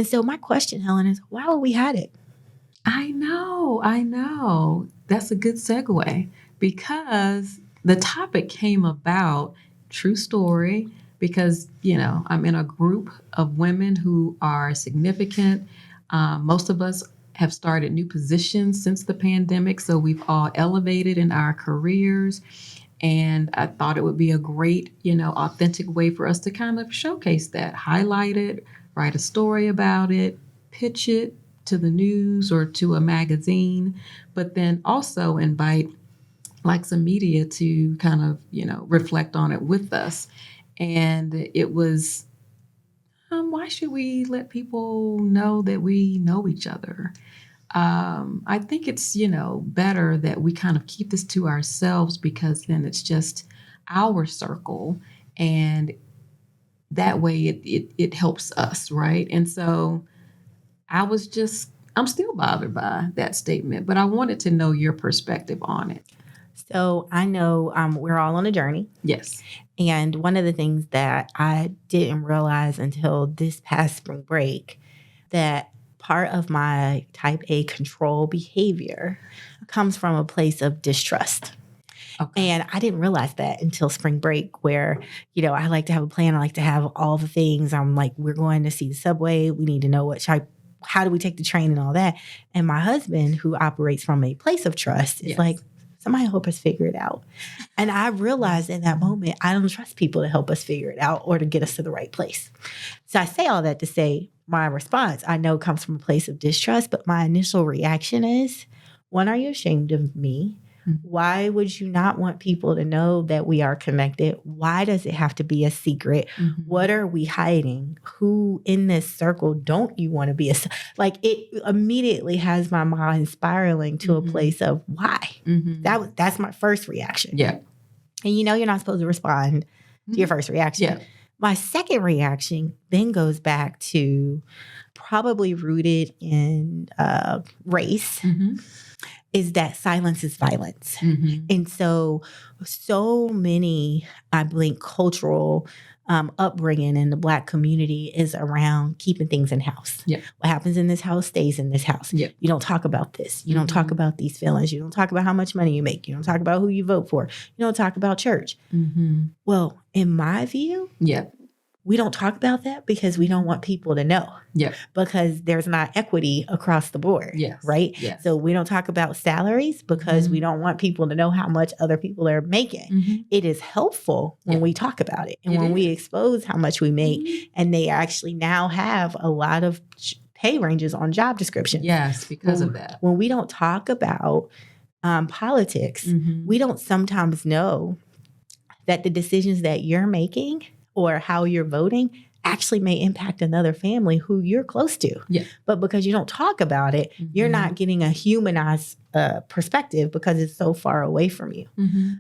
And so my question, Helen, is why would we hide it? I know. That's a good segue because the topic came about, true story, because, I'm in a group of women who are significant. Most of us have started new positions since the pandemic, so we've all elevated in our careers. And I thought it would be a great, authentic way for us to kind of showcase that, highlight it, write a story about it, pitch it to the news or to a magazine, but then also invite like some media to kind of, reflect on it with us. And it was, why should we let people know that we know each other? I think it's, better that we kind of keep this to ourselves because then it's just our circle. And that way it helps us, right? And so I'm still bothered by that statement, but I wanted to know your perspective on it. So I know we're all on a journey. Yes. And one of the things that I didn't realize until this past spring break, that part of my type A control behavior comes from a place of distrust. Okay. And I didn't realize that until spring break where, I like to have a plan. I like to have all the things. I'm like, we're going to see the subway. We need to know how do we take the train and all that. And my husband, who operates from a place of trust, is like, somebody help us figure it out. And I realized in that moment, I don't trust people to help us figure it out or to get us to the right place. So I say all that to say my response, I know, comes from a place of distrust, but my initial reaction is, one, are you ashamed of me? Mm-hmm. Why would you not want people to know that we are connected? Why does it have to be a secret? Mm-hmm. What are we hiding? Who in this circle don't you want to be? It immediately has my mind spiraling to a place of why. Mm-hmm. That's my first reaction. Yeah. And you're not supposed to respond to your first reaction. Yeah. My second reaction then goes back to probably rooted in race. Mm-hmm. Is that silence is violence. Mm-hmm. And so many, I believe, cultural upbringing in the Black community is around keeping things in house. Yeah. What happens in this house stays in this house. Yeah. You don't talk about this. You don't talk about these feelings. You don't talk about how much money you make. You don't talk about who you vote for. You don't talk about church. Mm-hmm. Well, in my view, we don't talk about that because we don't want people to know. Yeah. Because there's not equity across the board. Yes. Right? Yes. So we don't talk about salaries because we don't want people to know how much other people are making. Mm-hmm. It is helpful when we talk about it. And when we expose how much we make, and they actually now have a lot of pay ranges on job descriptions. Yes, because of that. When we don't talk about politics, we don't sometimes know that the decisions that you're making or how you're voting actually may impact another family who you're close to. Yeah. But because you don't talk about it, you're not getting a humanized perspective because it's so far away from you. Mm-hmm.